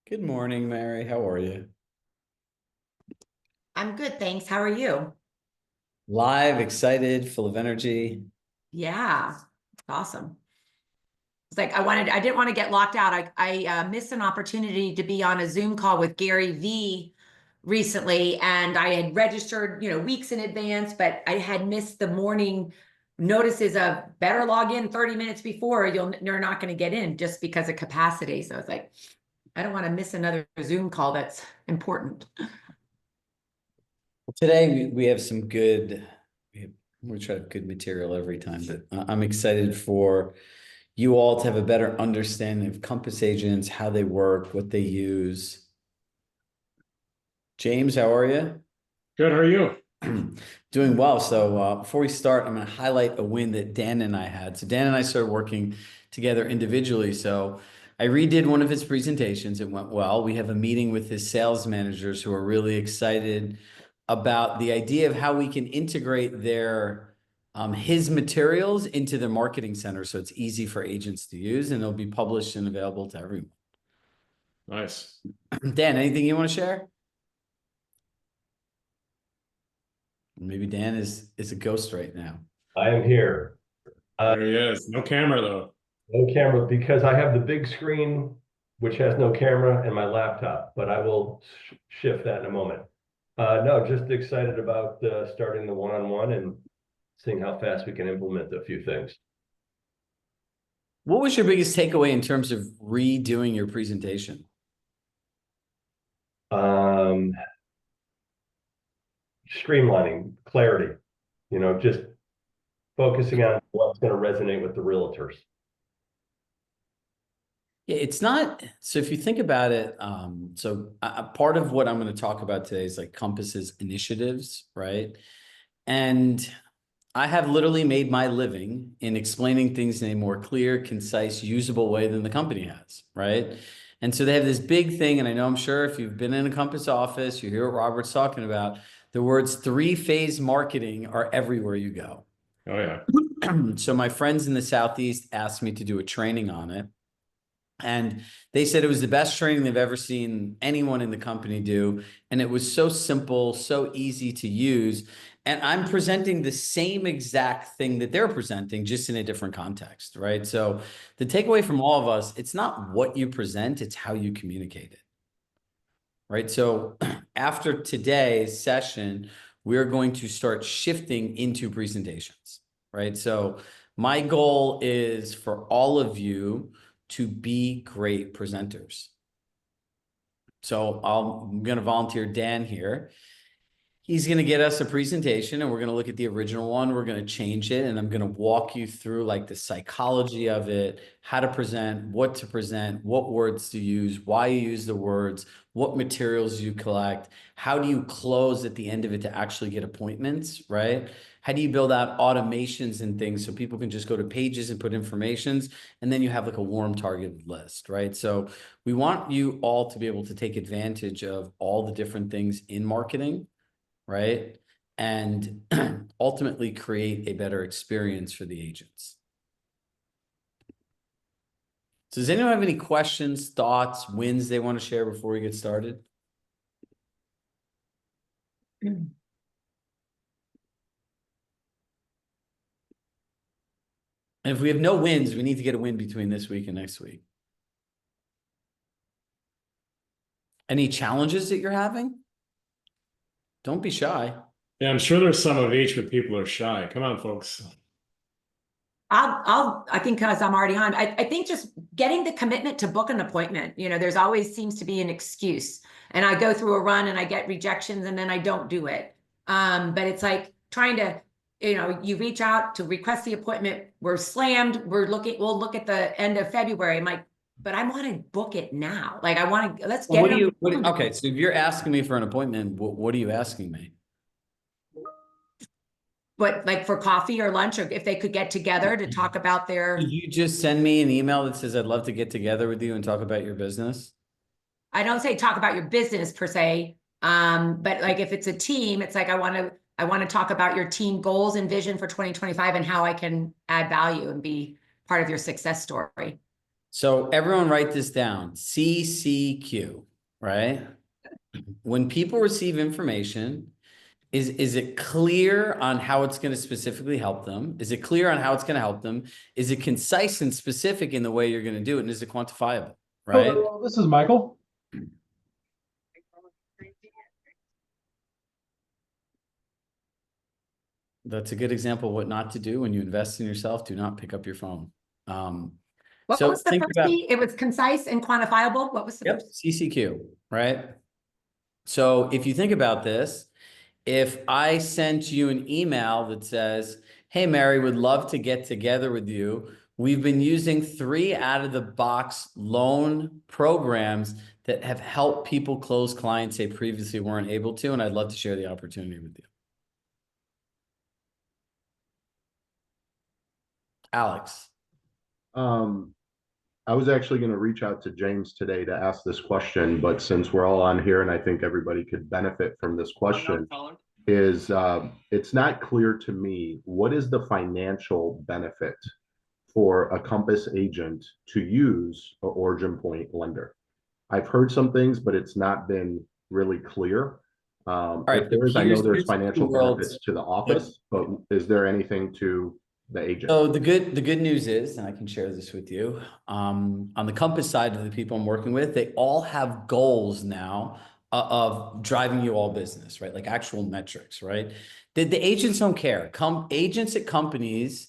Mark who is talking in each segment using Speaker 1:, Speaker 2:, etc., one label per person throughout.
Speaker 1: Good morning, Mary. How are you?
Speaker 2: I'm good, thanks. How are you?
Speaker 1: Live, excited, full of energy.
Speaker 2: Yeah, awesome. It's like I didn't want to get locked out. I missed an opportunity to be on a Zoom call with Gary V recently, and I had registered, weeks in advance, but I had missed the morning notices of better log in 30 minutes before you're not going to get in just because of capacity. So it's like, I don't want to miss another Zoom call that's important.
Speaker 1: Today we have some good, we try to have good material every time, but I'm excited for you all to have a better understanding of Compass agents, how they work, what they use. James, how are you?
Speaker 3: Good, how are you?
Speaker 1: Doing well. So before we start, I'm going to highlight a win that Dan and I had. So Dan and I started working together individually. So I redid one of his presentations. It went well. We have a meeting with his sales managers who are really excited about the idea of how we can integrate his materials into the marketing center so it's easy for agents to use, and it'll be published and available to everyone.
Speaker 3: Nice.
Speaker 1: Dan, anything you want to share? Maybe Dan is a ghost right now.
Speaker 4: I am here.
Speaker 3: There he is. No camera though.
Speaker 4: No camera because I have the big screen, which has no camera, and my laptop, but I will shift that in a moment. No, just excited about starting the one-on-one and seeing how fast we can implement a few things.
Speaker 1: What was your biggest takeaway in terms of redoing your presentation?
Speaker 4: Streamlining, clarity, just focusing on what's going to resonate with the realtors.
Speaker 1: Yeah, it's not. So if you think about it, part of what I'm going to talk about today is like Compass's initiatives, right? And I have literally made my living in explaining things in a more clear, concise, usable way than the company has, right? And so they have this big thing, and I'm sure if you've been in a Compass office, you hear what Robert's talking about. The words three-phase marketing are everywhere you go.
Speaker 3: Oh yeah.
Speaker 1: So my friends in the Southeast asked me to do a training on it. And they said it was the best training they've ever seen anyone in the company do. And it was so simple, so easy to use. And I'm presenting the same exact thing that they're presenting, just in a different context, right? So the takeaway from all of us, it's not what you present, it's how you communicate it, right? So after today's session, we're going to start shifting into presentations, right? So my goal is for all of you to be great presenters. So I'm going to volunteer Dan here. He's going to get us a presentation, and we're going to look at the original one. We're going to change it, and I'm going to walk you through like the psychology of it, how to present, what words to use, why you use the words, what materials you collect, how do you close at the end of it to actually get appointments, right? How do you build out automations and things so people can just go to pages and put informations, and then you have like a warm targeted list, right? So we want you all to be able to take advantage of all the different things in marketing, right? And ultimately create a better experience for the agents. So does anyone have any questions, thoughts, wins they want to share before we get started? And if we have no wins, we need to get a win between this week and next week. Any challenges that you're having? Don't be shy.
Speaker 3: Yeah, I'm sure there's some of each, but people are shy. Come on, folks.
Speaker 2: I think because I'm already on, I think just getting the commitment to book an appointment, there's always seems to be an excuse, and I go through a run and I get rejections and then I don't do it. But it's like trying to, you reach out to request the appointment. We're slammed. We'll look at the end of February. I'm like, but I want to book it now. Like let's get it.
Speaker 1: Okay, so if you're asking me for an appointment, what are you asking me?
Speaker 2: But like for coffee or lunch, or if they could get together to talk about their.
Speaker 1: Did you just send me an email that says I'd love to get together with you and talk about your business?
Speaker 2: I don't say talk about your business per se, but like if it's a team, it's like I want to talk about your team goals and vision for 2025 and how I can add value and be part of your success story.
Speaker 1: So everyone write this down, CCQ, right? When people receive information, is it clear on how it's going to specifically help them? Is it clear on how it's going to help them? Is it concise and specific in the way you're going to do it? And is it quantifiable, right?
Speaker 5: Hello, this is Michael.
Speaker 1: That's a good example of what not to do when you invest in yourself. Do not pick up your phone.
Speaker 2: What
Speaker 1: So
Speaker 2: was the
Speaker 1: think
Speaker 2: first
Speaker 1: about,
Speaker 2: C? It was concise and quantifiable. What was the
Speaker 1: yep,
Speaker 2: first?
Speaker 1: CCQ, right? So if you think about this, if I sent you an email that says, hey, Mary, would love to get together with you. We've been using 3 out of the box loan programs that have helped people close clients they previously weren't able to, and I'd love to share the opportunity with you. Alex.
Speaker 6: I was actually going to reach out to James today to ask this question, but since we're all on here and I think everybody could benefit from this question, is it's not clear to me, what is the financial benefit for a Compass agent to use an Origin Point lender? I've heard some things, but it's not been really clear.
Speaker 1: All right,
Speaker 6: if there is, I know there's
Speaker 1: here's the
Speaker 6: financial
Speaker 1: world.
Speaker 6: benefits to the office, but is there anything to the agent?
Speaker 1: So the good news is, and I can share this with you, on the Compass side of the people I'm working with, they all have goals now of driving you all business, right? Like actual metrics, right? The agents don't care. Agents at companies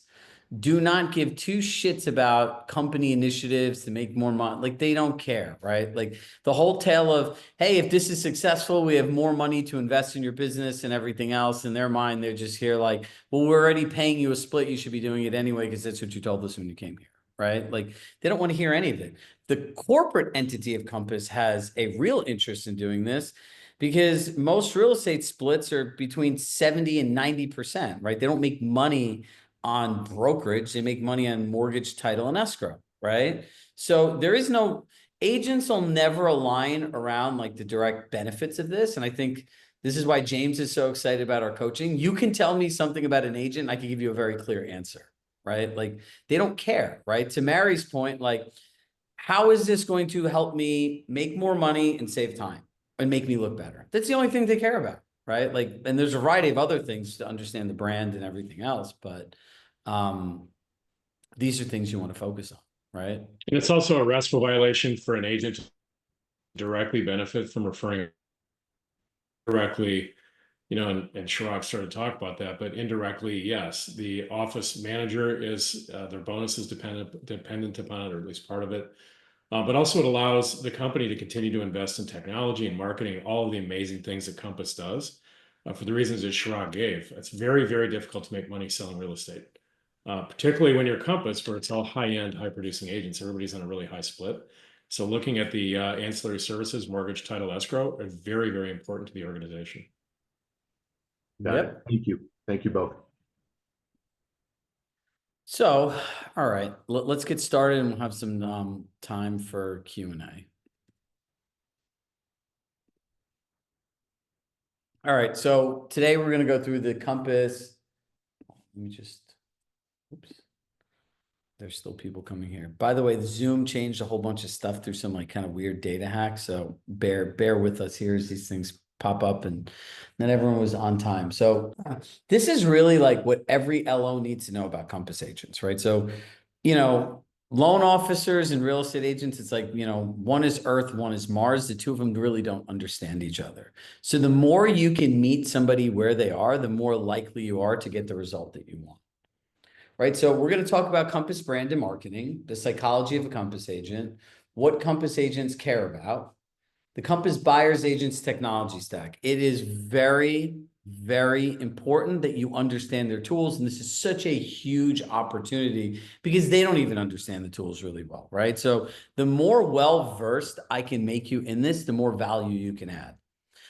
Speaker 1: do not give 2 shits about company initiatives to make more money. Like they don't care, right? Like the whole tale of, hey, if this is successful, we have more money to invest in your business and everything else. In their mind, they're just here like, well, we're already paying you a split. You should be doing it anyway, because that's what you told us when you came here, right? Like they don't want to hear any of it. The corporate entity of Compass has a real interest in doing this, because most real estate splits are between 70 and 90%, right? They don't make money on brokerage. They make money on mortgage, title, and escrow, right? So there is no, agents will never align around like the direct benefits of this. And I think this is why James is so excited about our coaching. You can tell me something about an agent, I can give you a very clear answer, right? Like they don't care, right? To Mary's point, like, how is this going to help me make more money and save time and make me look better? That's the only thing they care about, right? Like, and there's a variety of other things to understand the brand and everything else, but these are things you want to focus on, right?
Speaker 3: And it's also a RESTful violation for an agent to directly benefit from referring directly, and Chirag started to talk about that, but indirectly, yes, the office manager is, their bonus is dependent upon it, or at least part of it. But also it allows the company to continue to invest in technology and marketing, all of the amazing things that Compass does, for the reasons that Chirag gave. It's very, very difficult to make money selling real estate, particularly when you're Compass, where it's all high-end, high-producing agents. Everybody's on a really high split. So looking at the ancillary services, mortgage, title, escrow, are very, very important to the organization.
Speaker 6: Got it. Thank you. Thank you both.
Speaker 1: So, all right, let's get started and we'll have some time for Q&A. All right, so today we're going to go through the Compass. Let me just, oops. There's still people coming here. By the way, the Zoom changed a whole bunch of stuff through some like kind of weird data hacks. So bear with us here as these things pop up, and not everyone was on time. So this is really like what every LO needs to know about Compass agents, right? So, loan officers and real estate agents, it's like, one is Earth, one is Mars. The two of them really don't understand each other. So the more you can meet somebody where they are, the more likely you are to get the result that you want. Right. So we're going to talk about Compass brand and marketing, the psychology of a Compass agent, what Compass agents care about, the Compass buyer's agent's technology stack. It is very, very important that you understand their tools. And this is such a huge opportunity because they don't even understand the tools really well. Right. So the more well-versed I can make you in this, the more value you can add.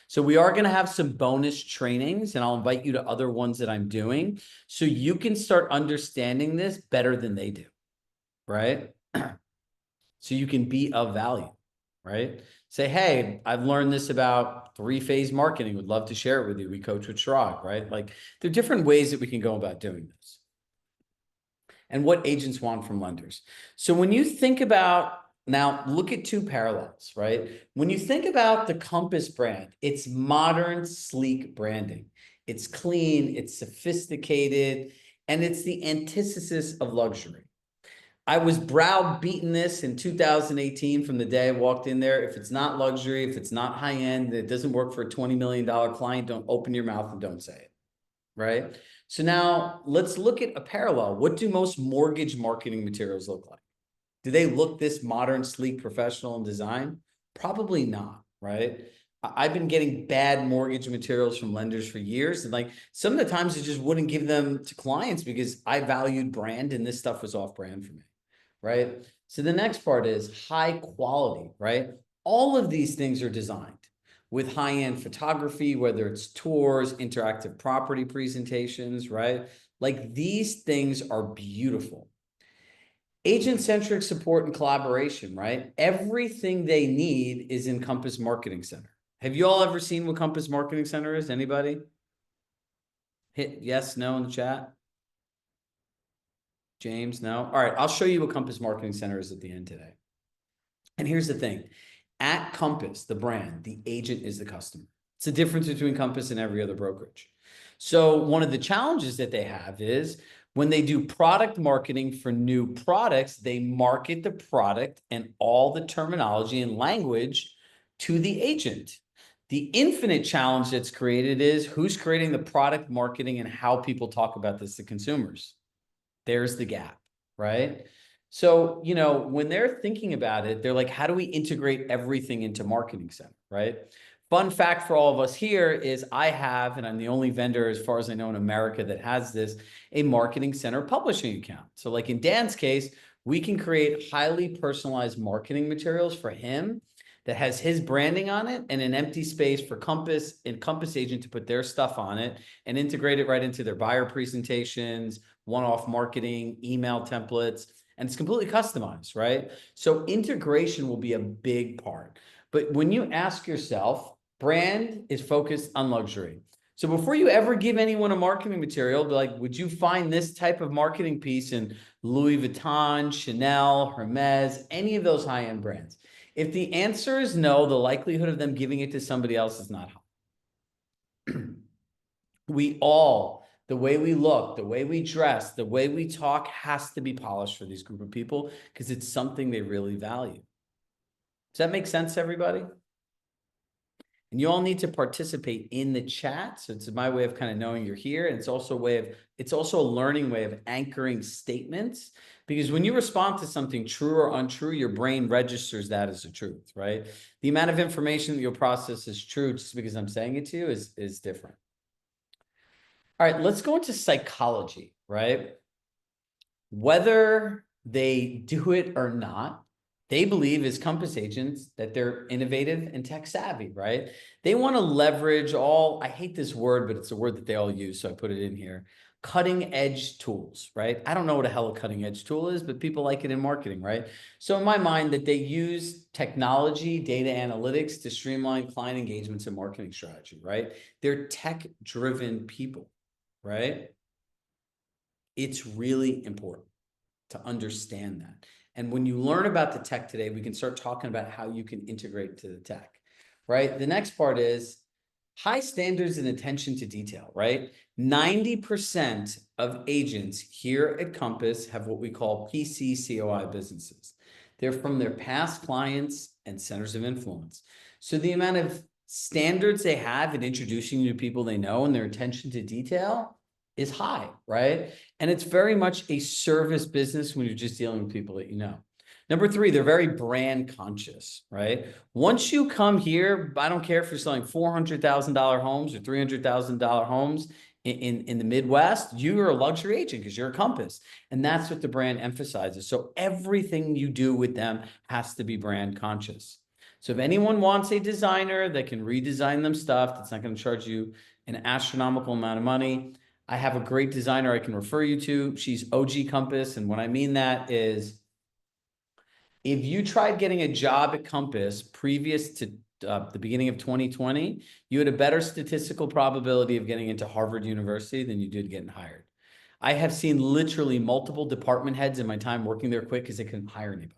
Speaker 1: So we are going to have some bonus trainings, and I'll invite you to other ones that I'm doing so you can start understanding this better than they do, right? So you can be of value, right? Say, hey, I've learned this about 3-phase marketing. Would love to share it with you. We coach with Chirag, right? Like there are different ways that we can go about doing this. and what agents want from lenders. So when you think about, now look at two parallels, right? When you think about the Compass brand, it's modern, sleek branding. It's clean, it's sophisticated, and it's the antithesis of luxury. I was browbeaten this in 2018 from the day I walked in there. If it's not luxury, if it's not high end, it doesn't work for a $20 million client, don't open your mouth and don't say it, right? So now let's look at a parallel. What do most mortgage marketing materials look like? Do they look this modern, sleek, professional in design? Probably not, right? I've been getting bad mortgage materials from lenders for years. And like some of the times I just wouldn't give them to clients because I valued brand and this stuff was off brand for me, right? So the next part is high quality, right? All of these things are designed with high-end photography, whether it's tours, interactive property presentations, right? Like these things are beautiful. Agent-centric support and collaboration, right? Everything they need is in Compass Marketing Center. Have you all ever seen what Compass Marketing Center is? Anybody? Hit yes, no in the chat. James, no? All right, I'll show you what Compass Marketing Center is at the end today. And here's the thing. At Compass, the brand, the agent is the customer. It's the difference between Compass and every other brokerage. So one of the challenges that they have is when they do product marketing for new products, they market the product and all the terminology and language to the agent. The infinite challenge that's created is who's creating the product marketing and how people talk about this to consumers. There's the gap, right? So, you know, when they're thinking about it, they're like, how do we integrate everything into Marketing Center, right? Fun fact for all of us here is I have, and I'm the only vendor as far as I know in America that has this, a Marketing Center publishing account. So like in Dan's case, we can create highly personalized marketing materials for him that has his branding on it and an empty space for Compass and Compass agent to put their stuff on it and integrate it right into their buyer presentations, one-off marketing, email templates, and it's completely customized, right? So integration will be a big part. But when you ask yourself, brand is focused on luxury. So before you ever give anyone a marketing material, be like, would you find this type of marketing piece in Louis Vuitton, Chanel, Hermes, any of those high-end brands? If the answer is no, the likelihood of them giving it to somebody else is not high. We all, the way we look, the way we dress, the way we talk has to be polished for these group of people because it's something they really value. Does that make sense, everybody? And you all need to participate in the chat. So it's my way of kind of knowing you're here. And it's also a learning way of anchoring statements. Because when you respond to something true or untrue, your brain registers that as a truth, right? The amount of information that you'll process as true just because I'm saying it to you is different. All right, let's go into psychology, right? Whether they do it or not, they believe as Compass agents that they're innovative and tech savvy, right? They want to leverage all, I hate this word, but it's a word that they all use, so I put it in here, cutting edge tools, right? I don't know what a hell a cutting edge tool is, but people like it in marketing, right? So in my mind that they use technology, data analytics to streamline client engagements and marketing strategy, right? They're tech driven people, right? It's really important to understand that. And when you learn about the tech today, we can start talking about how you can integrate into the tech, right? The next part is high standards and attention to detail, right? 90% of agents here at Compass have what we call PCCOI businesses. They're from their past clients and centers of influence. So the amount of standards they have in introducing you to people they know and their attention to detail is high, right? And it's very much a service business when you're just dealing with people that you know. Number three, they're very brand conscious, right? Once you come here, I don't care if you're selling $400,000 homes or $300,000 homes in the Midwest, you're a luxury agent because you're a Compass. And that's what the brand emphasizes. So everything you do with them has to be brand conscious. So if anyone wants a designer that can redesign them stuff, that's not going to charge you an astronomical amount of money, I have a great designer I can refer you to. She's OG Compass. And what I mean that is if you tried getting a job at Compass previous to the beginning of 2020, you had a better statistical probability of getting into Harvard University than you did getting hired. I have seen literally multiple department heads in my time working there quit because they couldn't hire anybody,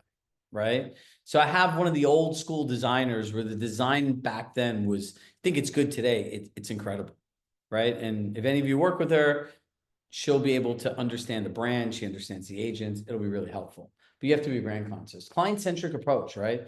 Speaker 1: right? So I have one of the old school designers where the design back then was, I think it's good today. It's incredible, right? And if any of you work with her, she'll be able to understand the brand. She understands the agents. It'll be really helpful. But you have to be brand conscious. Client-centric approach, right?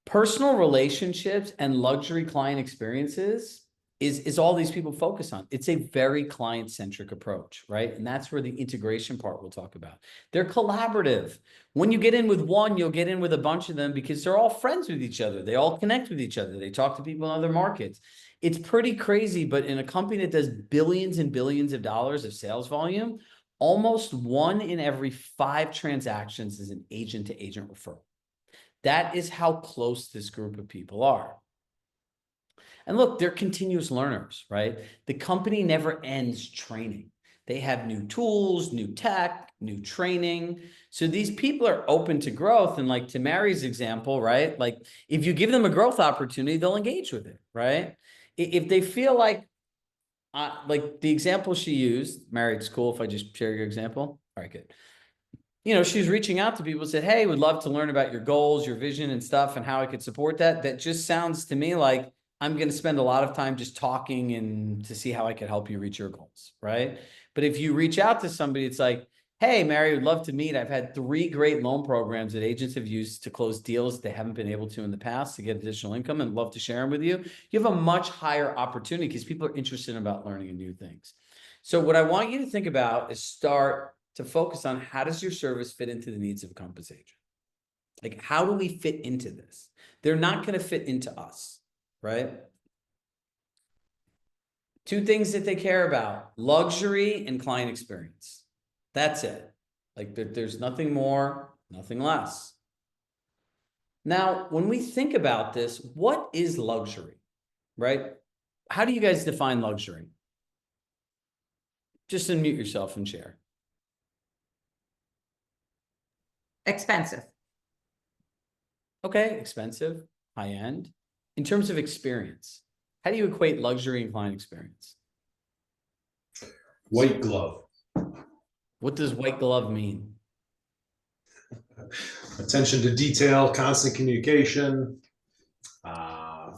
Speaker 1: Personal relationships and luxury client experiences is all these people focus on. It's a very client-centric approach, right? And that's where the integration part we'll talk about. They're collaborative. When you get in with one, you'll get in with a bunch of them because they're all friends with each other. They all connect with each other. They talk to people in other markets. It's pretty crazy, but in a company that does billions and billions of dollars of sales volume, almost 1 in every 5 transactions is an agent-to-agent referral. That is how close this group of people are. And look, they're continuous learners, right? The company never ends training. They have new tools, new tech, new training. So these people are open to growth. And like to Mary's example, right? Like if you give them a growth opportunity, they'll engage with it, right? If they feel like the example she used, Mary, it's cool if I just share your example. All right, good. You know, she's reaching out to people, said, hey, would love to learn about your goals, your vision and stuff and how I could support that. That just sounds to me like I'm going to spend a lot of time just talking and to see how I can help you reach your goals, right? But if you reach out to somebody, it's like, hey, Mary, would love to meet. I've had 3 great loan programs that agents have used to close deals they haven't been able to in the past to get additional income and love to share them with you. You have a much higher opportunity because people are interested about learning new things. So what I want you to think about is start to focus on how does your service fit into the needs of a Compass agent? Like, how do we fit into this? They're not going to fit into us, right? 2 things that they care about: luxury and client experience. That's it. Like there's nothing more, nothing less. Now, when we think about this, what is luxury, right? How do you guys define luxury? Just unmute yourself and share.
Speaker 2: Expensive.
Speaker 1: Okay, expensive, high end. In terms of experience, how do you equate luxury and client experience?
Speaker 5: White glove.
Speaker 1: What does white glove mean?
Speaker 5: Attention to detail, constant communication,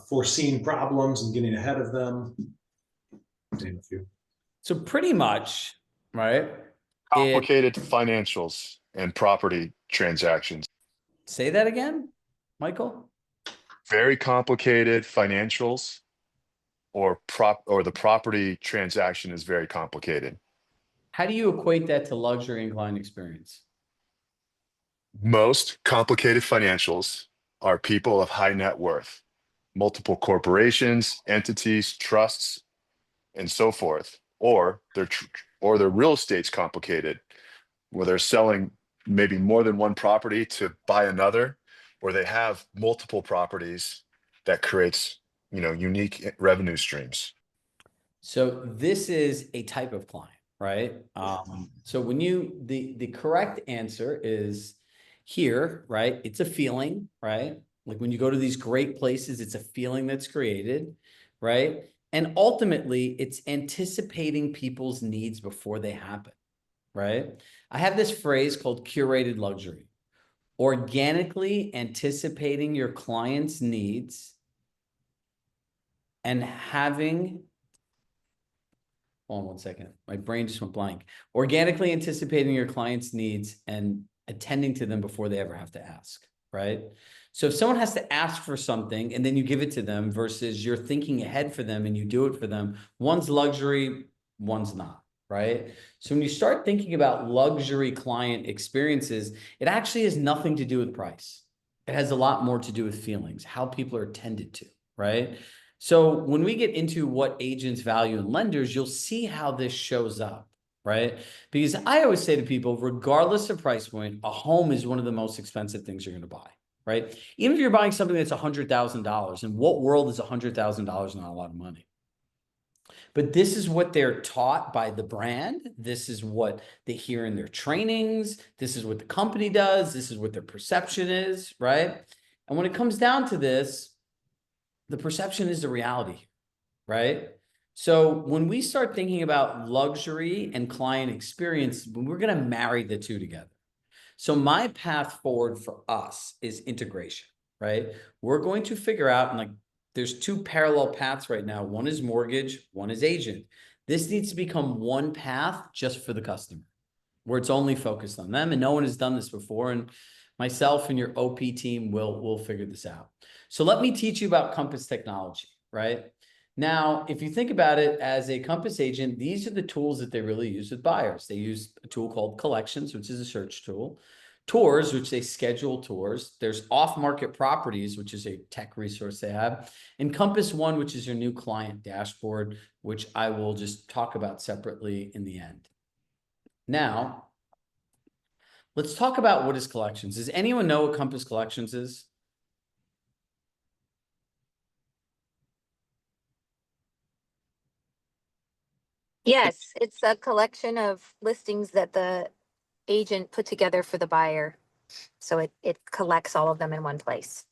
Speaker 5: foreseeing problems and getting ahead of them. Name a few.
Speaker 1: So pretty much, right?
Speaker 7: Complicated financials and property transactions.
Speaker 1: Say that again, Michael?
Speaker 7: Very complicated financials or the property transaction is very complicated.
Speaker 1: How do you equate that to luxury and client experience?
Speaker 7: Most complicated financials are people of high net worth, multiple corporations, entities, trusts, and so forth. Or their real estate's complicated, where they're selling maybe more than one property to buy another, or they have multiple properties that creates, unique revenue streams.
Speaker 1: So this is a type of client, right? So when the correct answer is here, right? It's a feeling, right? Like when you go to these great places, it's a feeling that's created, right? And ultimately, it's anticipating people's needs before they happen, right? I have this phrase called curated luxury: organically anticipating your client's needs and having, hold on one second, my brain just went blank. Organically anticipating your client's needs and attending to them before they ever have to ask, right? So if someone has to ask for something and then you give it to them versus you're thinking ahead for them and you do it for them, one's luxury, one's not, right? So when you start thinking about luxury client experiences, it actually has nothing to do with price. It has a lot more to do with feelings, how people are attended to, right? So when we get into what agents value in lenders, you'll see how this shows up, right? Because I always say to people, regardless of price point, a home is one of the most expensive things you're going to buy, right? Even if you're buying something that's $100,000, in what world is $100,000 not a lot of money? But this is what they're taught by the brand. This is what they hear in their trainings. This is what the company does. This is what their perception is, right? And when it comes down to this, the perception is the reality, right? So when we start thinking about luxury and client experience, we're going to marry the two together. So my path forward for us is integration, right? We're going to figure out, and like, there's two parallel paths right now. One is mortgage, one is agent. This needs to become one path just for the customer, where it's only focused on them, and no one has done this before. And myself and your OP team will figure this out. So let me teach you about Compass technology, right? Now, if you think about it as a Compass agent, these are the tools that they really use with buyers. They use a tool called Collections, which is a search tool. Tours, which they schedule tours. There's off-market properties, which is a tech resource they have. And Compass One, which is your new client dashboard, which I will just talk about separately in the end. Now, let's talk about what is Collections. Does anyone know what Compass Collections is?
Speaker 8: Yes, it's a collection of listings that the agent put together for the buyer. So it collects all of them in one place.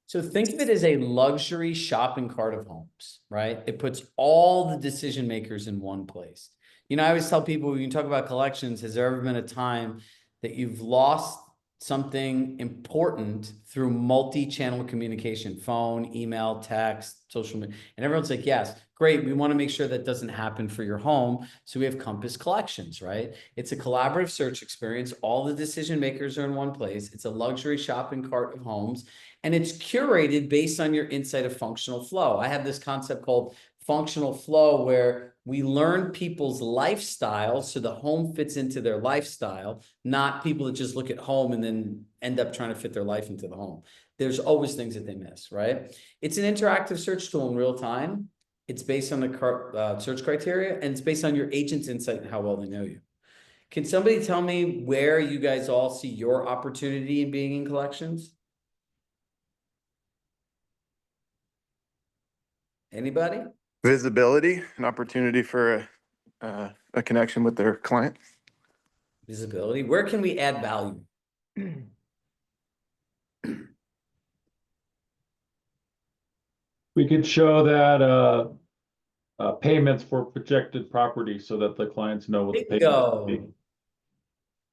Speaker 1: So think of it as a luxury shopping cart of homes, right? It puts all the decision makers in one place. You know, I always tell people, when you talk about collections, has there ever been a time that you've lost something important through multi-channel communication, phone, email, text, social media? And everyone's like, yes, great. We want to make sure that doesn't happen for your home. So we have Compass Collections, right? It's a collaborative search experience. All the decision makers are in one place. It's a luxury shopping cart of homes, and it's curated based on your insight of functional flow. I have this concept called functional flow, where we learn people's lifestyle so the home fits into their lifestyle, not people that just look at home and then end up trying to fit their life into the home. There's always things that they miss, right? It's an interactive search tool in real time. It's based on the search criteria, and it's based on your agent's insight and how well they know you. Can somebody tell me where you guys all see your opportunity in being in collections? Anybody?
Speaker 9: Visibility, an opportunity for a connection with their client.
Speaker 1: Visibility. Where can we add value?
Speaker 10: We could show that payments for projected property so that the clients know what the payments will be.
Speaker 1: Bingo.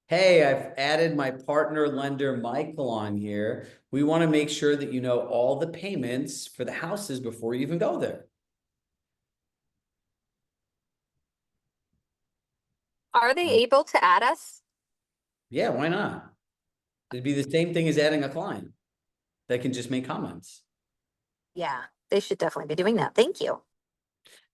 Speaker 1: Hey, I've added my partner lender, Michael, on here. We want to make sure that you know all the payments for the houses before you even go there.
Speaker 8: Are they able to add us?
Speaker 1: Yeah, why not? It'd be the same thing as adding a client that can just make comments.
Speaker 8: Yeah, they should definitely be doing that. Thank you.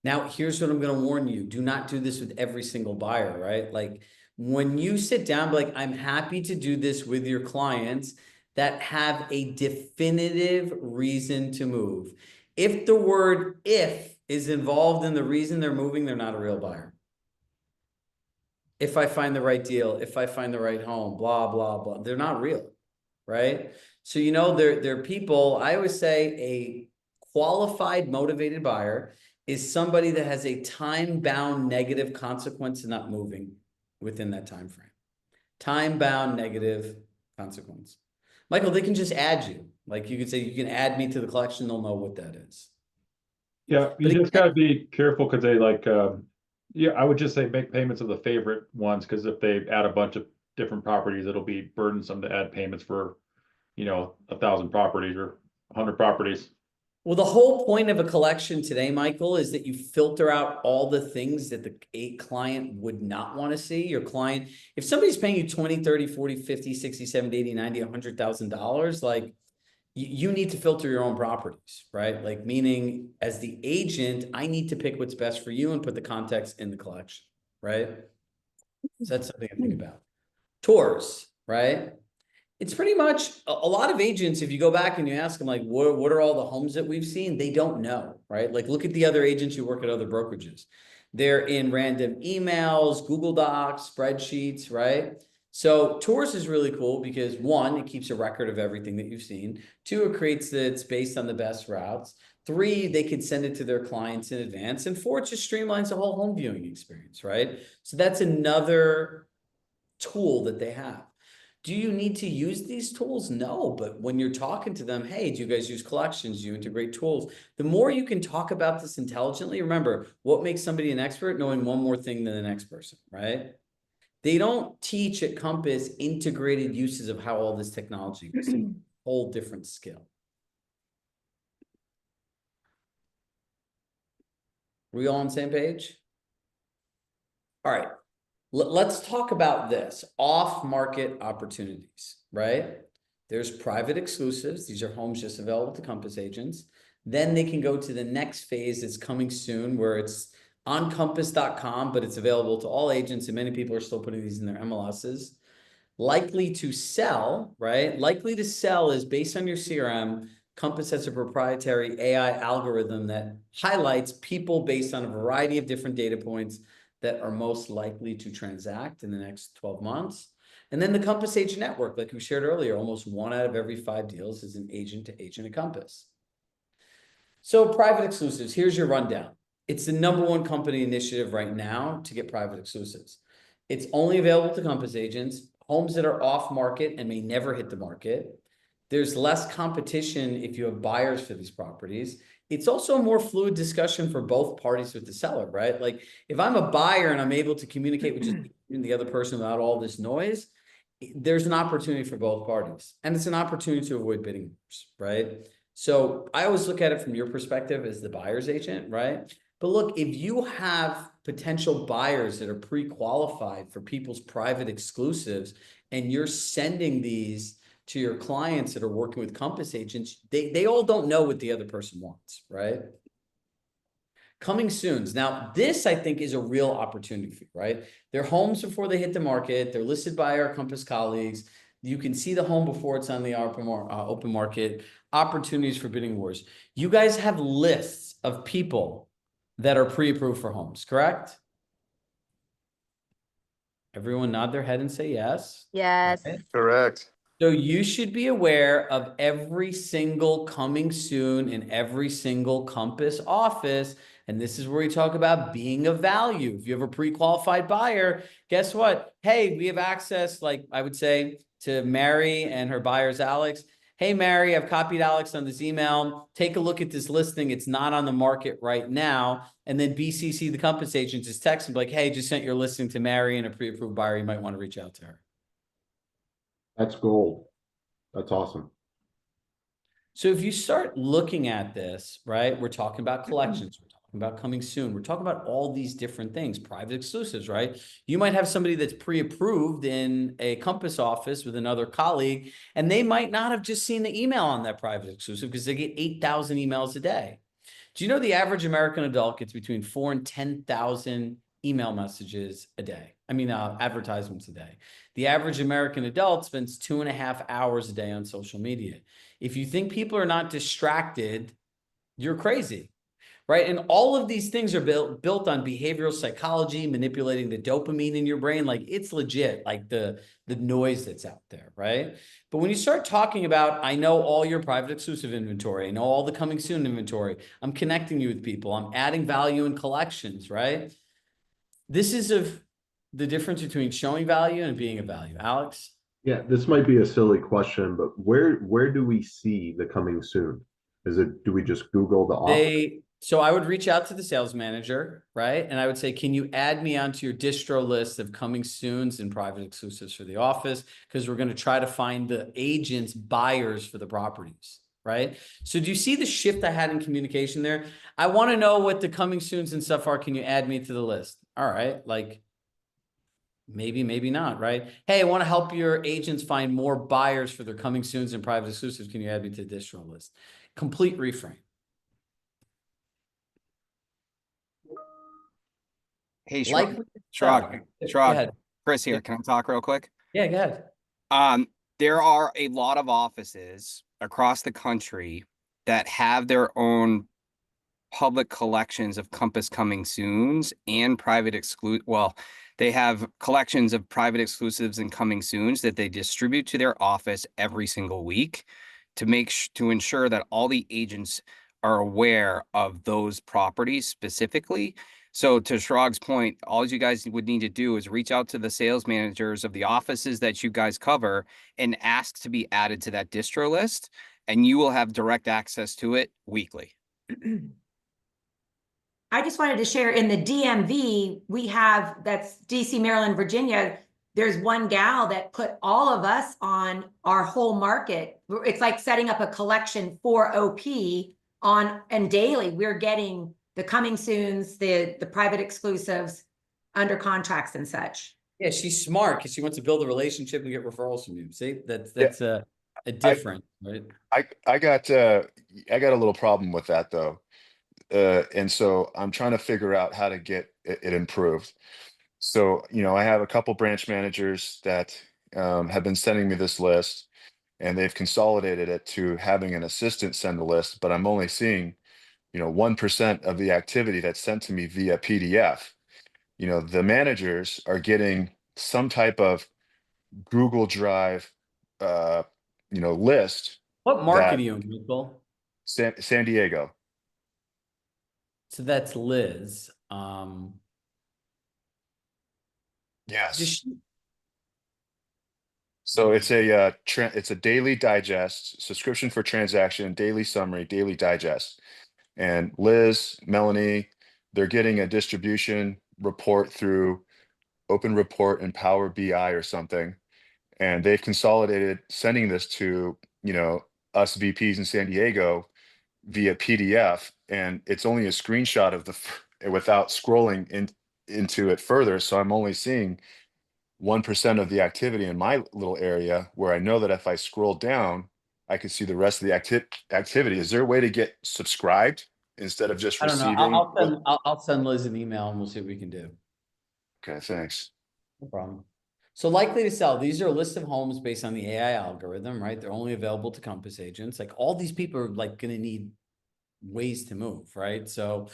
Speaker 1: Now, here's what I'm going to warn you. Do not do this with every single buyer, right? Like, when you sit down, be like, I'm happy to do this with your clients that have a definitive reason to move. If the word "if" is involved in the reason they're moving, they're not a real buyer. If I find the right deal, if I find the right home, blah, blah, blah, they're not real, right? So, you know, they're people. I always say a qualified, motivated buyer is somebody that has a time-bound negative consequence of not moving within that time frame. Time-bound negative consequence. Michael, they can just add you. Like, you could say, you can add me to the collection. They'll know what that is.
Speaker 10: Yeah, you just gotta be careful because they yeah, I would just say make payments of the favorite ones, because if they add a bunch of different properties, it'll be burdensome to add payments for, 1,000 properties or 100 properties.
Speaker 1: Well, the whole point of a collection today, Michael, is that you filter out all the things that a client would not want to see. Your client, if somebody's paying you 20, 30, 40, 50, 60, 70, 80, 90, $100,000, like, you need to filter your own properties, right? Like, meaning as the agent, I need to pick what's best for you and put the context in the collection, right? So that's something to think about. Tours, right? It's pretty much a lot of agents. If you go back and you ask them, like, what are all the homes that we've seen? They don't know, right? Like, look at the other agents who work at other brokerages. They're in random emails, Google Docs, spreadsheets, right? So tours is really cool because, one, it keeps a record of everything that you've seen. Two, it creates that it's based on the best routes. Three, they could send it to their clients in advance. And four, it just streamlines the whole home viewing experience, right? So that's another tool that they have. Do you need to use these tools? No, but when you're talking to them, hey, do you guys use collections? Do you integrate tools? The more you can talk about this intelligently, remember, what makes somebody an expert? Knowing one more thing than the next person, right? They don't teach at Compass integrated uses of how all this technology is a whole different skill. We all on the same page? All right. Let's talk about this off-market opportunities, right? There's private exclusives. These are homes just available to Compass agents. Then they can go to the next phase that's coming soon, where it's on compass.com, but it's available to all agents, and many people are still putting these in their MLSs. Likely to sell, right? Likely to sell is based on your CRM. Compass has a proprietary AI algorithm that highlights people based on a variety of different data points that are most likely to transact in the next 12 months. And then the Compass Agent Network, like we shared earlier, almost 1 out of every 5 deals is an agent to agent at Compass. So private exclusives, here's your rundown. It's the #1 company initiative right now to get private exclusives. It's only available to Compass agents, homes that are off market and may never hit the market. There's less competition if you have buyers for these properties. It's also a more fluid discussion for both parties with the seller, right? Like if I'm a buyer and I'm able to communicate with just the other person without all this noise, there's an opportunity for both parties. And it's an opportunity to avoid bidding wars, right? So I always look at it from your perspective as the buyer's agent, right? But look, if you have potential buyers that are pre-qualified for people's private exclusives and you're sending these to your clients that are working with Compass agents, they all don't know what the other person wants, right? Coming soons. Now, this I think is a real opportunity for you, right? They're homes before they hit the market. They're listed by our Compass colleagues. You can see the home before it's on the open market. Opportunities for bidding wars. You guys have lists of people that are pre-approved for homes, correct? Everyone nod their head and say yes.
Speaker 8: Yes.
Speaker 1: Right?
Speaker 7: Correct.
Speaker 1: So you should be aware of every single coming soon in every single Compass office. And this is where we talk about being of value. If you have a pre-qualified buyer, guess what? Hey, we have access, like I would say, to Mary and her buyers, Alex. Hey, Mary, I've copied Alex on this email. Take a look at this listing. It's not on the market right now. And then BCC, the Compass agent, just text them like, hey, just sent your listing to Mary and a pre-approved buyer. You might want to reach out to her.
Speaker 6: That's gold. That's awesome.
Speaker 1: So if you start looking at this, right, we're talking about collections, we're talking about coming soon, we're talking about all these different things, private exclusives, right? You might have somebody that's pre-approved in a Compass office with another colleague, and they might not have just seen the email on that private exclusive because they get 8,000 emails a day. Do you know the average American adult gets between 4,000 and 10,000 email messages a day? I mean, advertisements a day. The average American adult spends 2.5 hours a day on social media. If you think people are not distracted, you're crazy, right? And all of these things are built on behavioral psychology, manipulating the dopamine in your brain. Like it's legit, like the noise that's out there, right? But when you start talking about, I know all your private exclusive inventory, I know all the coming soon inventory, I'm connecting you with people, I'm adding value in collections, right? This is the difference between showing value and being of value. Alex?
Speaker 6: Yeah, this might be a silly question, but where do we see the coming soon? Do we just Google the office?
Speaker 1: So I would reach out to the sales manager, right? And I would say, can you add me onto your distro list of coming soons and private exclusives for the office? Because we're going to try to find the agents, buyers for the properties, right? So do you see the shift I had in communication there? I want to know what the coming soons and stuff are. Can you add me to the list? All right. Like maybe, maybe not, right? Hey, I want to help your agents find more buyers for their coming soons and private exclusives. Can you add me to the distro list? Complete reframe.
Speaker 11: Hey,
Speaker 1: Like
Speaker 11: Chirag,
Speaker 1: Go ahead.
Speaker 11: Chris here. Can I talk real quick?
Speaker 1: Yeah, go ahead.
Speaker 11: There are a lot of offices across the country that have their own public collections of Compass coming soons and they have collections of private exclusives and coming soons that they distribute to their office every single week to ensure that all the agents are aware of those properties specifically. So to Shrog's point, all you guys would need to do is reach out to the sales managers of the offices that you guys cover and ask to be added to that distro list, and you will have direct access to it weekly.
Speaker 2: I just wanted to share in the DMV, we have, that's DC, Maryland, Virginia. There's one gal that put all of us on our whole market. It's like setting up a collection for OP on, and daily we're getting the coming soons, the private exclusives under contracts and such.
Speaker 1: Yeah, she's smart because she wants to build a relationship and get referrals from you. See, that's a different, right?
Speaker 7: I got a little problem with that though. And so I'm trying to figure out how to get it improved. So, you know, I have a couple branch managers that have been sending me this list, and they've consolidated it to having an assistant send the list, but I'm only seeing, you know, 1% of the activity that's sent to me via PDF. You know, the managers are getting some type of Google Drive, uh, you know, list
Speaker 1: What market are
Speaker 7: that
Speaker 1: you in, Michael?
Speaker 7: San Diego.
Speaker 1: So that's Liz.
Speaker 7: Yes. So it's a it's a daily digest subscription for transaction, daily summary, daily digest. And Liz, Melanie, they're getting a distribution report through Open Report and Power BI or something. And they've consolidated sending this to, you know, us VPs in San Diego via PDF. And it's only a screenshot of without scrolling into it further. So I'm only seeing 1% of the activity in my little area, where I know that if I scroll down, I can see the rest of the activity. Is there a way to get subscribed instead of just
Speaker 1: I don't know.
Speaker 7: receiving?
Speaker 1: I'll send Liz an email and we'll see what we can do.
Speaker 7: Okay, thanks.
Speaker 1: No problem. So likely to sell. These are a list of homes based on the AI algorithm, right? They're only available to Compass agents. Like all these people are like going to need ways to move, right? So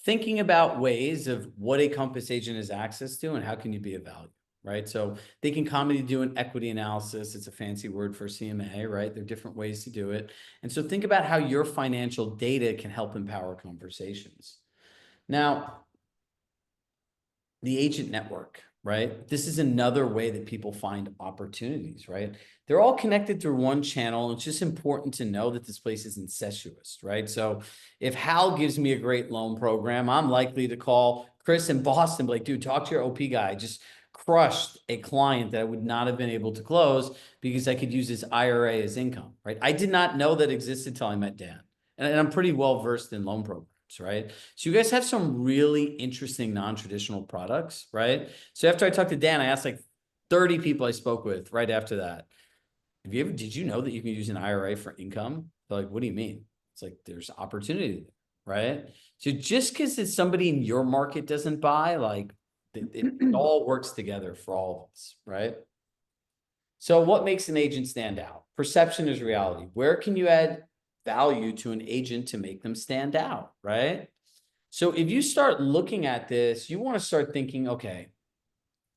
Speaker 1: thinking about ways of what a Compass agent has access to and how can you be of value, right? So they can come and do an equity analysis. It's a fancy word for CMA, right? There are different ways to do it. And so think about how your financial data can help empower conversations. Now, the agent network, right? This is another way that people find opportunities, right? They're all connected through one channel. It's just important to know that this place is incestuous, right? So if Hal gives me a great loan program, I'm likely to call Chris in Boston, like, dude, talk to your OP guy. I just crushed a client that I would not have been able to close because I could use his IRA as income, right? I did not know that existed till I met Dan. And I'm pretty well versed in loan programs, right? So you guys have some really interesting non-traditional products, right? So after I talked to Dan, I asked like 30 people I spoke with right after that. Did you know that you can use an IRA for income? They're like, what do you mean? It's like, there's opportunity, right? So just because it's somebody in your market doesn't buy, like it all works together for all of us, right? So what makes an agent stand out? Perception is reality. Where can you add value to an agent to make them stand out, right? So if you start looking at this, you want to start thinking, okay,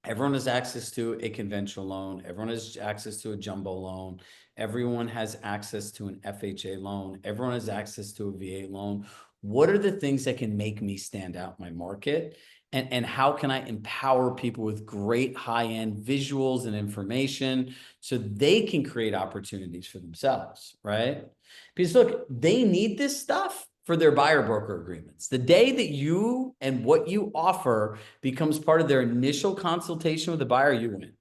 Speaker 1: everyone has access to a conventional loan. Everyone has access to a jumbo loan. Everyone has access to an FHA loan. Everyone has access to a VA loan. What are the things that can make me stand out in my market? And how can I empower people with great high-end visuals and information so they can create opportunities for themselves, right? Because look, they need this stuff for their buyer broker agreements. The day that you and what you offer becomes part of their initial consultation with the buyer, you win,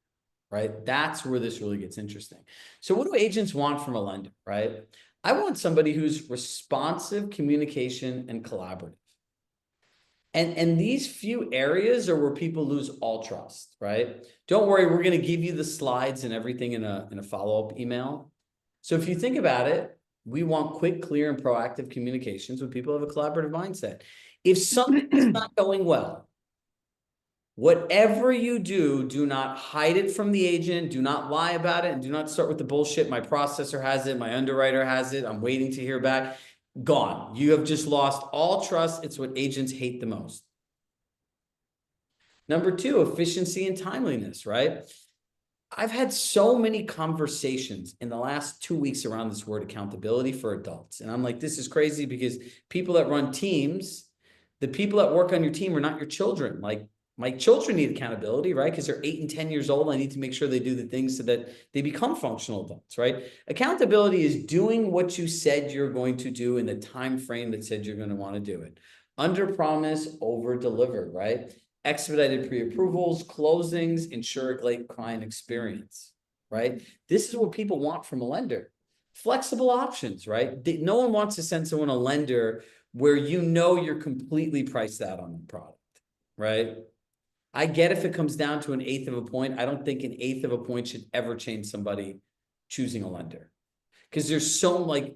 Speaker 1: right? That's where this really gets interesting. So what do agents want from a lender, right? I want somebody who's responsive, communication, and collaborative. And these few areas are where people lose all trust, right? Don't worry, we're going to give you the slides and everything in a follow-up email. So if you think about it, we want quick, clear, and proactive communications with people who have a collaborative mindset. If something is not going well, whatever you do, do not hide it from the agent. Do not lie about it. And do not start with the bullshit. My processor has it. My underwriter has it. I'm waiting to hear back. Gone. You have just lost all trust. It's what agents hate the most. Number two, efficiency and timeliness, right? I've had so many conversations in the last 2 weeks around this word accountability for adults. And I'm like, this is crazy because people that run teams, The people that work on your team are not your children. Like my children need accountability, right? Because they're 8 and 10 years old. I need to make sure they do the things so that they become functional adults, right? Accountability is doing what you said you're going to do in the time frame that said you're going to want to do it. Under promise, over deliver, right? Expedited pre-approvals, closings, ensure a great client experience, right? This is what people want from a lender. Flexible options, right? No one wants to send someone a lender where you know you're completely priced out on the product, right? I get if it comes down to an eighth of a point. I don't think an eighth of a point should ever change somebody choosing a lender. Because there's so like,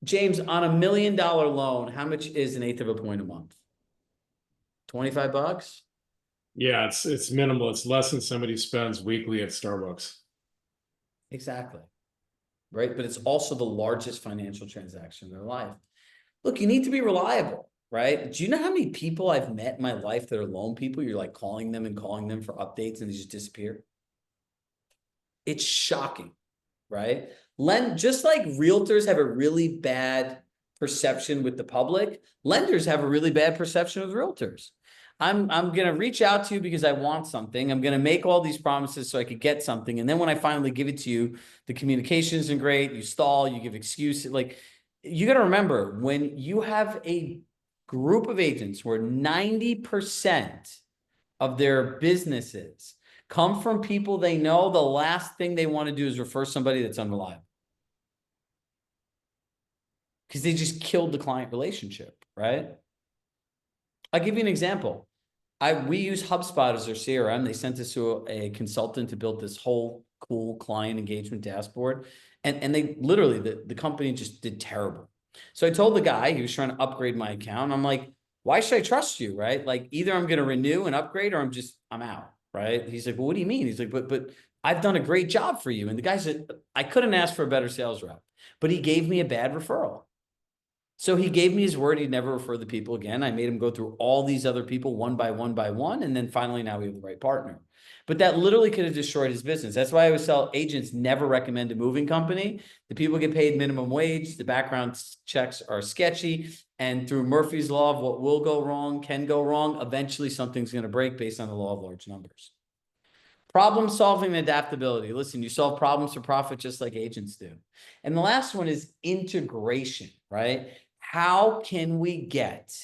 Speaker 1: James, on $1 million loan, how much is an eighth of a point a month? 25 bucks?
Speaker 3: Yeah, it's minimal. It's less than somebody spends weekly at Starbucks.
Speaker 1: Exactly. Right? But it's also the largest financial transaction in their life. Look, you need to be reliable, right? Do you know how many people I've met in my life that are loan people? You're like calling them for updates and they just disappear. It's shocking, right? Just like realtors have a really bad perception with the public, lenders have a really bad perception with realtors. I'm going to reach out to you because I want something. I'm going to make all these promises so I could get something. And then when I finally give it to you, the communication isn't great. You stall, you give excuses. Like, you got to remember, when you have a group of agents where 90% of their businesses come from people they know, the last thing they want to do is refer somebody that's unreliable. Because they just killed the client relationship, right? I'll give you an example. We use HubSpot as our CRM. They sent us to a consultant to build this whole cool client engagement dashboard. And they literally, the company just did terrible. So I told the guy, he was trying to upgrade my account. I'm like, why should I trust you, right? Like, either I'm going to renew and upgrade or I'm out, right? He's like, well, what do you mean? He's like, but I've done a great job for you. And the guy said, I couldn't ask for a better sales rep, but he gave me a bad referral. So he gave me his word he'd never refer the people again. I made him go through all these other people one by one by one. And then finally, now we have the right partner. But that literally could have destroyed his business. That's why I always tell agents, never recommend a moving company. The people get paid minimum wage. The background checks are sketchy. And through Murphy's Law of what will go wrong, can go wrong, eventually something's going to break based on the law of large numbers. Problem solving and adaptability. Listen, you solve problems for profit just like agents do. And the last one is integration, right? How can we get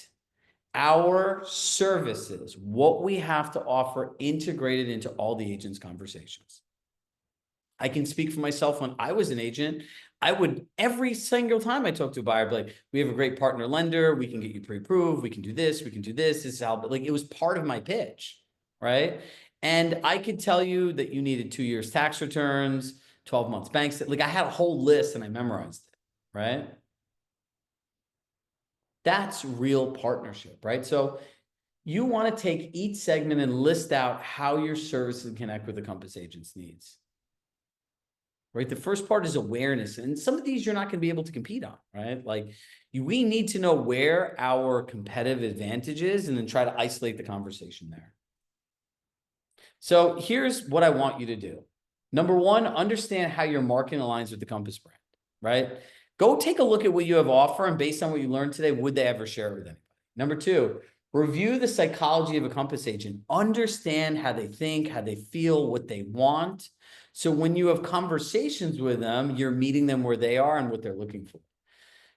Speaker 1: our services, what we have to offer, integrated into all the agents' conversations? I can speak for myself. When I was an agent, I would, every single time I talked to a buyer, be like, we have a great partner lender. We can get you pre-approved. We can do this. We can do this. This is how, like, it was part of my pitch, right? And I could tell you that you needed 2 years tax returns, 12 months banks. Like, I had a whole list and I memorized it, right? That's real partnership, right? So you want to take each segment and list out how your services connect with the Compass agent's needs, right? The first part is awareness. And some of these you're not going to be able to compete on, right? Like, we need to know where our competitive advantage is and then try to isolate the conversation there. So here's what I want you to do. Number one, understand how your marketing aligns with the Compass brand, right? Go take a look at what you have to offer, and based on what you learned today, would they ever share it with anybody? Number two, review the psychology of a Compass agent. Understand how they think, how they feel, what they want. So when you have conversations with them, you're meeting them where they are and what they're looking for.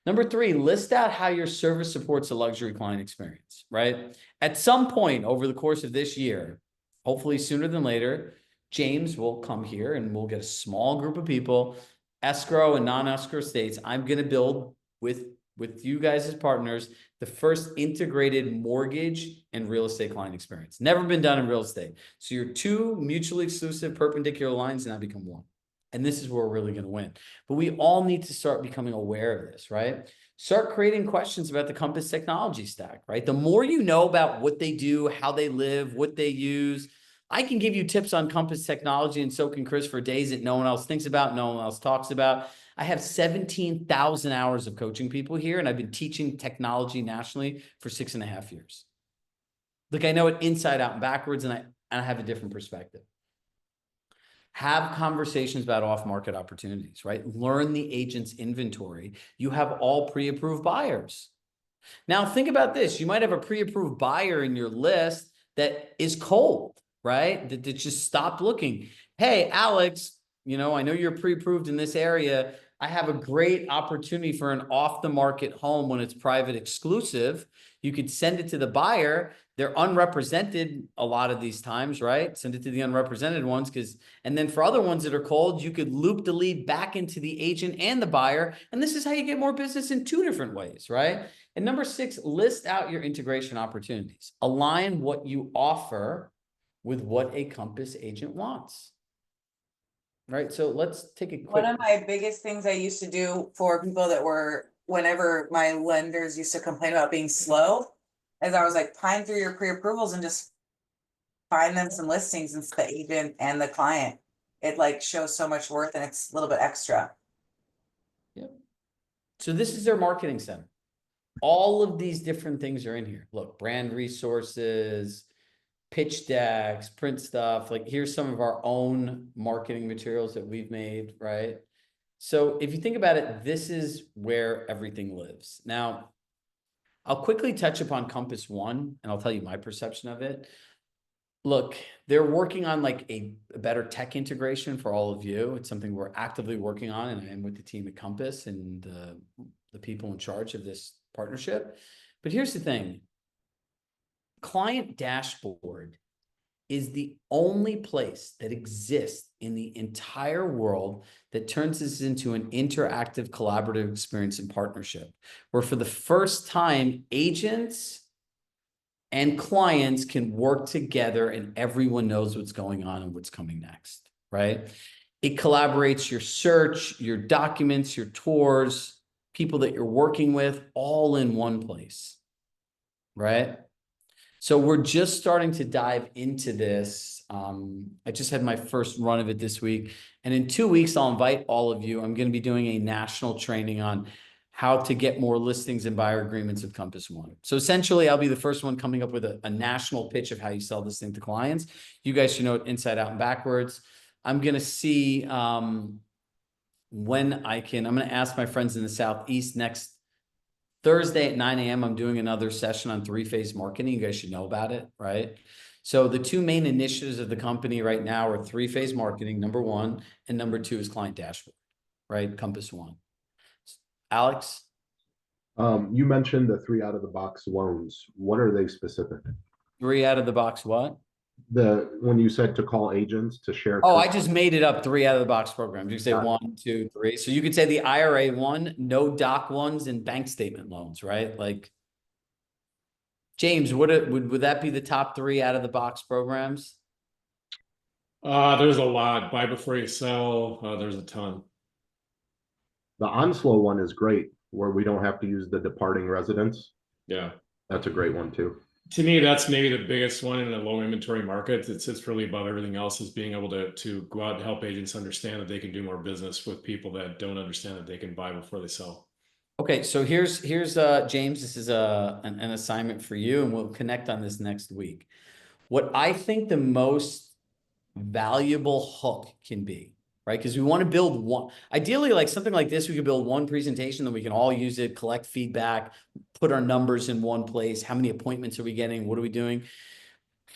Speaker 1: Number three, list out how your service supports a luxury client experience, right? At some point over the course of this year, hopefully sooner than later, James will come here and we'll get a small group of people, escrow and non-escrow states. I'm going to build with you guys as partners, the first integrated mortgage and real estate client experience. Never been done in real estate. So your two mutually exclusive perpendicular lines now become one. And this is where we're really going to win. But we all need to start becoming aware of this, right? Start creating questions about the Compass technology stack, right? The more you know about what they do, how they live, what they use. I can give you tips on Compass technology, and so can Chris, for days that no one else thinks about, no one else talks about. I have 17,000 hours of coaching people here, and I've been teaching technology nationally for 6.5 years. Look, I know it inside out and backwards, and I have a different perspective. Have conversations about off-market opportunities, right? Learn the agent's inventory. You have all pre-approved buyers. Now, think about this. You might have a pre-approved buyer in your list that is cold, right? That just stopped looking. Hey, Alex, I know you're pre-approved in this area. I have a great opportunity for an off-the-market home when it's private exclusive. You could send it to the buyer. They're unrepresented a lot of these times, right? Send it to the unrepresented ones and then for other ones that are cold, you could loop the lead back into the agent and the buyer. And this is how you get more business in 2 different ways, right? And number 6, list out your integration opportunities. Align what you offer with what a Compass agent wants. Right. So let's take a quick.
Speaker 12: One of my biggest things I used to do for people that were, whenever my lenders used to complain about being slow, is I was like, pine through your pre-approvals and just find them some listings and the agent and the client. It like shows so much worth and it's a little bit extra.
Speaker 1: Yep. So this is their marketing center. All of these different things are in here. Look, brand resources, pitch decks, print stuff. Like here's some of our own marketing materials that we've made, right? So if you think about it, this is where everything lives. Now, I'll quickly touch upon Compass One, and I'll tell you my perception of it. Look, they're working on like a better tech integration for all of you. It's something we're actively working on, and I am with the team at Compass and the people in charge of this partnership. But here's the thing. Client dashboard is the only place that exists in the entire world that turns this into an interactive collaborative experience and partnership, where for the first time, agents and clients can work together and everyone knows what's going on and what's coming next, right? It collaborates your search, your documents, your tours, people that you're working with, all in one place, right? So we're just starting to dive into this. I just had my first run of it this week. And in 2 weeks, I'll invite all of you. I'm going to be doing a national training on how to get more listings and buyer agreements with Compass One. So essentially, I'll be the first one coming up with a national pitch of how you sell this thing to clients. You guys should know it inside out and backwards. I'm going to see when I'm going to ask my friends in the Southeast next Thursday at 9 a.m. I'm doing another session on 3-phase marketing. You guys should know about it, right? So the 2 main initiatives of the company right now are 3-phase marketing, number 1, and number 2 is client dashboard, right? Compass One. Alex?
Speaker 6: You mentioned the 3 out of the box loans. What are they specific?
Speaker 1: 3 out of the box what?
Speaker 6: When you said to call agents to share.
Speaker 1: Oh, I just made it up. 3 out of the box programs. You say 1, 2, 3. So you could say the IRA one, no doc ones, and bank statement loans, right? Like, James, would that be the top 3 out of the box programs?
Speaker 3: There's a lot. Buy before you sell. There's a ton.
Speaker 6: The Onslow one is great, where we don't have to use the departing residents.
Speaker 3: Yeah.
Speaker 6: That's a great one too.
Speaker 3: To me, that's maybe the biggest one in a low inventory market. It sits really above everything else, is being able to go out and help agents understand that they can do more business with people that don't understand that they can buy before they sell.
Speaker 1: Okay, so here's James, this is an assignment for you, and we'll connect on this next week. What I think the most valuable hook can be, right? Because we want to build one, ideally like something like this, we could build one presentation that we can all use it, collect feedback, put our numbers in one place. How many appointments are we getting? What are we doing?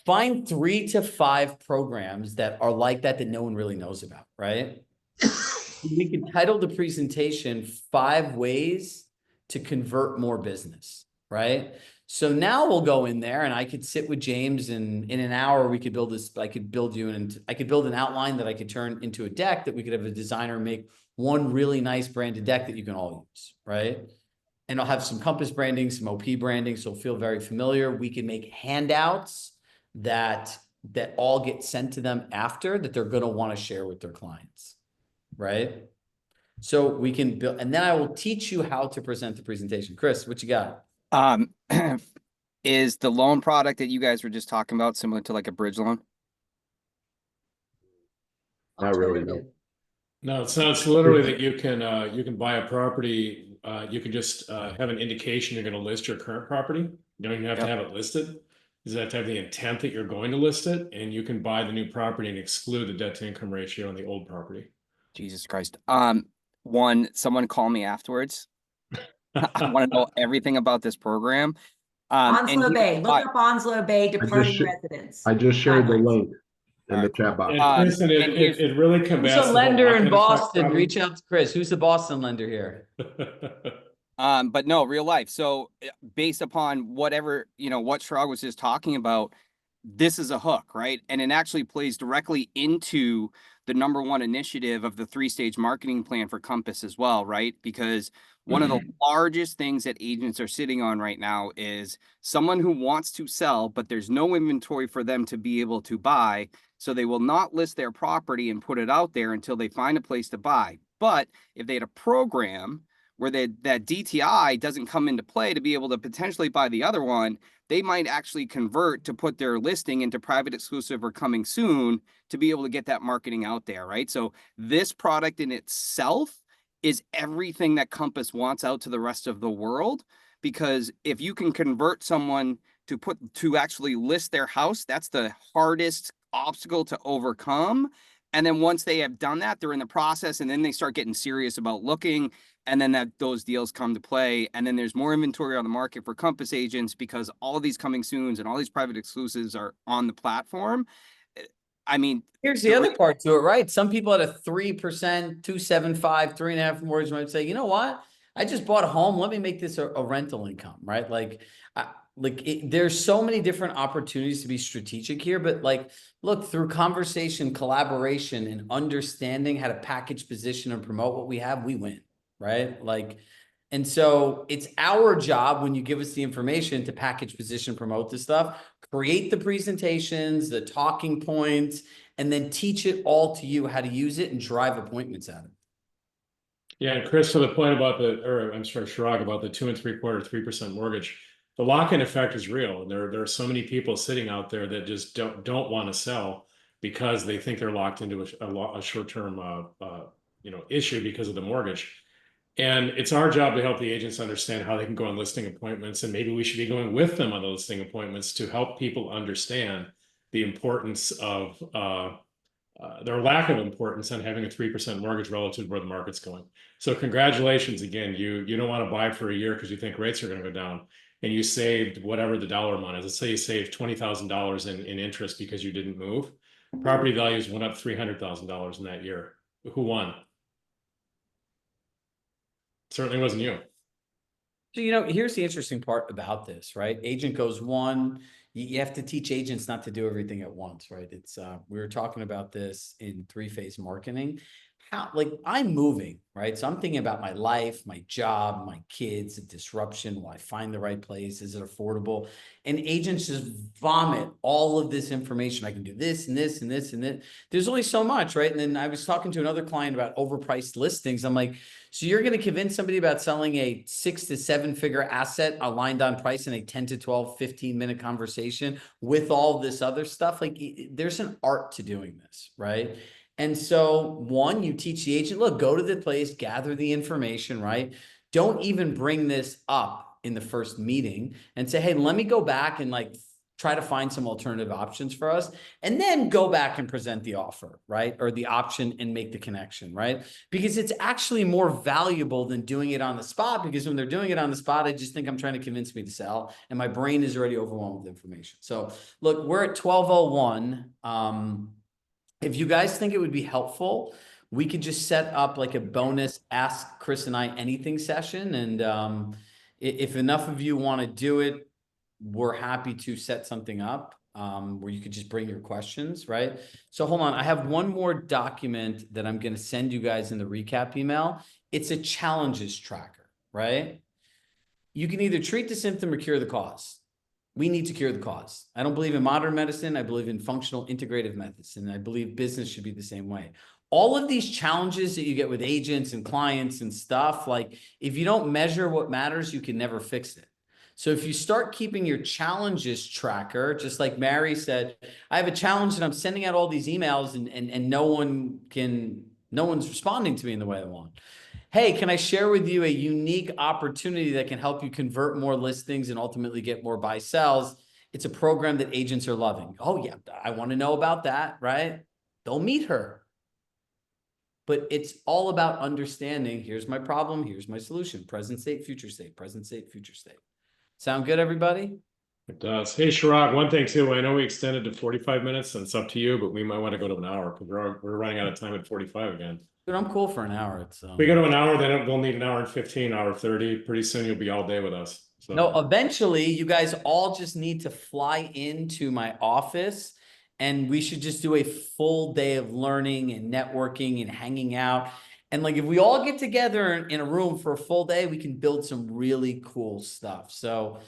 Speaker 1: Find 3 to 5 programs that are like that no one really knows about, right? We can title the presentation 5 ways to convert more business, right? So now we'll go in there and I could sit with James and in an hour we could build this. I could build an outline that I could turn into a deck that we could have a designer make one really nice branded deck that you can all use, right? And I'll have some Compass branding, some OP branding, so feel very familiar. We can make handouts that all get sent to them after that they're going to want to share with their clients, right? So we can build, and then I will teach you how to present the presentation. Chris, what you got?
Speaker 11: Is the loan product that you guys were just talking about similar to like a bridge loan?
Speaker 6: Not really, no.
Speaker 3: No, it's not. It's literally that you can buy a property. You can just have an indication you're going to list your current property. You don't even have to have it listed. Is that to have the intent that you're going to list it, and you can buy the new property and exclude the debt to income ratio on the old property.
Speaker 11: Jesus Christ. Someone call me afterwards I want to know everything about this program. And
Speaker 2: Onslow
Speaker 11: here's
Speaker 2: Bay, look
Speaker 11: why.
Speaker 2: up Onslow Bay departing residents.
Speaker 6: I just shared the
Speaker 2: guidelines.
Speaker 6: link in the chat box.
Speaker 3: And Kristen,
Speaker 11: and here's-
Speaker 3: it really
Speaker 1: Who's
Speaker 3: combats
Speaker 1: a
Speaker 3: the whole
Speaker 1: lender in
Speaker 3: lock-in effect
Speaker 1: Boston?
Speaker 3: problem.
Speaker 1: Reach out to Chris. Who's the Boston lender here?
Speaker 11: But no, real life. So based upon whatever, what Chirag was just talking about, this is a hook, right? And it actually plays directly into the #1 initiative of the 3-stage marketing plan for Compass as well, right? Because one of the largest things that agents are sitting on right now is someone who wants to sell, but there's no inventory for them to be able to buy. So they will not list their property and put it out there until they find a place to buy. But if they had a program where that DTI doesn't come into play to be able to potentially buy the other one, they might actually convert to put their listing into private exclusive or coming soon to be able to get that marketing out there, right? So this product in itself is everything that Compass wants out to the rest of the world, because if you can convert someone to actually list their house, that's the hardest obstacle to overcome. And then once they have done that, they're in the process, and then they start getting serious about looking, and then those deals come to play, and then there's more inventory on the market for Compass agents because all of these coming soons and all these private exclusives are on the platform. I mean,
Speaker 1: here's the other part to it, right? Some people at a 3%, 2.75, 3.5 mortgage might say, you know what? I just bought a home. Let me make this a rental income, right? There's so many different opportunities to be strategic here, but look, through conversation, collaboration, and understanding how to package, position, and promote what we have, we win, right? And so it's our job when you give us the information to package, position, promote this stuff, create the presentations, the talking points, and then teach it all to you how to use it and drive appointments at it.
Speaker 3: Yeah, and Chris, to the point about Chirag, about the 2 3/4, 3% mortgage, the lock-in effect is real. There are so many people sitting out there that just don't want to sell because they think they're locked into a short-term issue because of the mortgage. And it's our job to help the agents understand how they can go on listing appointments, and maybe we should be going with them on the listing appointments to help people understand the importance of their lack of importance on having a 3% mortgage relative to where the market's going. So congratulations again. You don't want to buy for a year because you think rates are going to go down, and you saved whatever the dollar amount is. Let's say you saved $20,000 in interest because you didn't move. Property values went up $300,000 in that year. Who won? Certainly wasn't you.
Speaker 1: So, here's the interesting part about this, right? Agent goes one, you have to teach agents not to do everything at once, right? We were talking about this in 3-phase marketing. I'm moving, right? So I'm thinking about my life, my job, my kids, the disruption. Will I find the right place? Is it affordable? And agents just vomit all of this information. I can do this and this and this and this. There's only so much, right? And then I was talking to another client about overpriced listings. I'm like, so you're going to convince somebody about selling a 6 to 7 figure asset aligned on price in a 10 to 12, 15-minute conversation with all this other stuff? There's an art to doing this, right? And so one, you teach the agent, look, go to the place, gather the information, right? Don't even bring this up in the first meeting and say, hey, let me go back and try to find some alternative options for us, and then go back and present the offer, right? Or the option and make the connection, right? Because it's actually more valuable than doing it on the spot, because when they're doing it on the spot, I just think I'm trying to convince me to sell, and my brain is already overwhelmed with information. So look, we're at 12:01. If you guys think it would be helpful, we could just set up a bonus Ask Chris and I Anything session. And if enough of you want to do it, we're happy to set something up where you could just bring your questions, right? So hold on. I have one more document that I'm going to send you guys in the recap email. It's a challenges tracker, right? You can either treat the symptom or cure the cause. We need to cure the cause. I don't believe in modern medicine. I believe in functional integrative methods, and I believe business should be the same way. All of these challenges that you get with agents and clients and stuff, if you don't measure what matters, you can never fix it. So if you start keeping your challenges tracker, just like Mary said, I have a challenge and I'm sending out all these emails and no one's responding to me in the way I want. Hey, can I share with you a unique opportunity that can help you convert more listings and ultimately get more buy sells? It's a program that agents are loving. Oh yeah, I want to know about that, right? They'll meet her. but it's all about understanding, here's my problem, here's my solution, present state, future state, present state, future state. Sound good, everybody?
Speaker 3: It does. Hey, Chirag, one thing too, I know we extended to 45 minutes and it's up to you, but we might want to go to an hour because we're running out of time at 45 again.
Speaker 1: But I'm cool for an hour. It's
Speaker 3: We go to an hour, then we'll need an hour and 15, hour 30. Pretty soon you'll be all day with us. So
Speaker 1: no, eventually you guys all just need to fly into my office and we should just do a full day of learning and networking and hanging out. And like, if we all get together in a room for a full day, we can build some really cool stuff. So,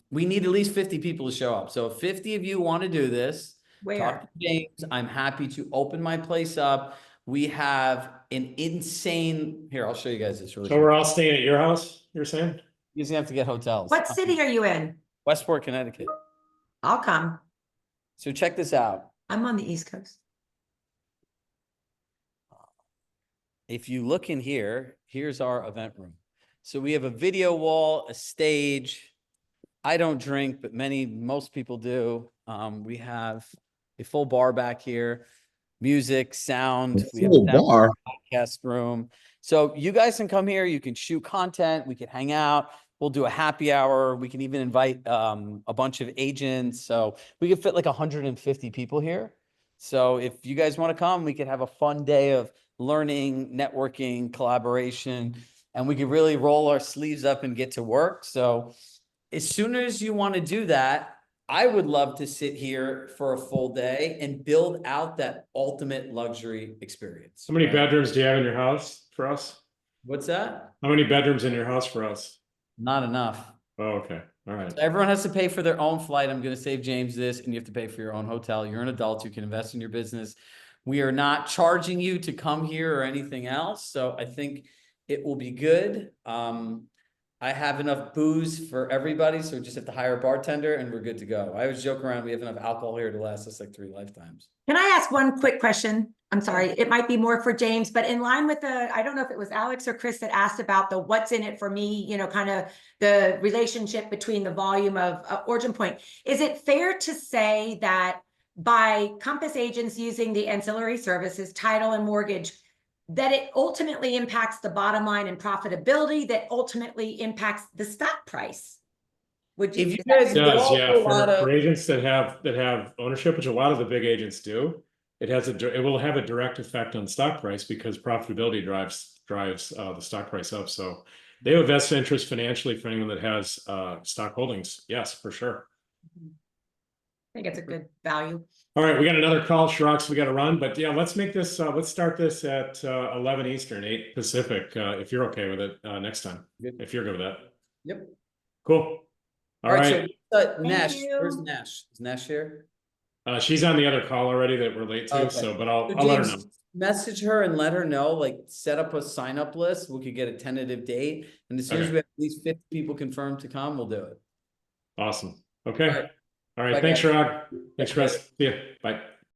Speaker 1: we need at least 50 people to show up. So if 50 of you want to do this, talk to James. I'm happy to open my place up. We have an insane, here, I'll show you guys this really
Speaker 3: So
Speaker 1: quick.
Speaker 3: we're all staying at your house, you're saying?
Speaker 1: You just have to get hotels.
Speaker 2: What city are you in?
Speaker 1: Westport, Connecticut.
Speaker 2: I'll come.
Speaker 1: So check this out.
Speaker 2: I'm on the East Coast.
Speaker 1: If you look in here, here's our event room. So we have a video wall, a stage. I don't drink, but most people do. We have a full bar back here, music, sound. We have a sound podcast room. So you guys can come here. You can shoot content. We can hang out. We'll do a happy hour. We can even invite a bunch of agents. So we could fit like 150 people here. So if you guys want to come, we could have a fun day of learning, networking, collaboration, and we could really roll our sleeves up and get to work. So as soon as you want to do that, I would love to sit here for a full day and build out that ultimate luxury experience.
Speaker 3: How many bedrooms do you have in your house for us?
Speaker 1: What's that?
Speaker 3: How many bedrooms in your house for us?
Speaker 1: Not enough.
Speaker 3: Oh, okay. All right.
Speaker 1: So everyone has to pay for their own flight. I'm going to save James this, and you have to pay for your own hotel. You're an adult. You can invest in your business. We are not charging you to come here or anything else. So I think it will be good. I have enough booze for everybody, so we just have to hire a bartender and we're good to go. I always joke around, we have enough alcohol here to last us like 3 lifetimes.
Speaker 2: Can I ask one quick question? I'm sorry, it might be more for James, but in line with I don't know if it was Alex or Chris that asked about the what's in it for me, kind of the relationship between the volume of Origin Point. Is it fair to say that by Compass agents using the ancillary services, title and mortgage, that it ultimately impacts the bottom line and profitability, that ultimately impacts the stock price? Would you?
Speaker 1: If you guys
Speaker 3: does, yeah, for agents that have ownership, which a lot of the big agents do, it will have a direct effect on stock price because profitability drives the stock price up. So they have a vested interest financially for anyone that has stock holdings. Yes, for sure.
Speaker 2: I think it's a good value.
Speaker 3: All right, we got another call, Chirag, so we got to run. But yeah, let's make this. Let's start this at 11 Eastern, 8 Pacific. If you're okay with it, next time.
Speaker 1: Good.
Speaker 3: If you're good with that.
Speaker 1: Yep.
Speaker 3: Cool. All right.
Speaker 1: So, Nash, where's Nash? Is Nash here?
Speaker 3: She's on the other call already that we're late to.
Speaker 1: Okay.
Speaker 3: So, but I'll
Speaker 1: So
Speaker 3: let her
Speaker 1: James,
Speaker 3: know.
Speaker 1: Message her and let her know, like set up a sign up list. We could get a tentative date. And as soon as we have at least 50 people confirmed to come, we'll do it.
Speaker 3: Awesome. Okay. All right.
Speaker 1: Bye,
Speaker 3: Thanks,
Speaker 1: guys.
Speaker 3: Chirag. Thanks, Chris. See ya. Bye.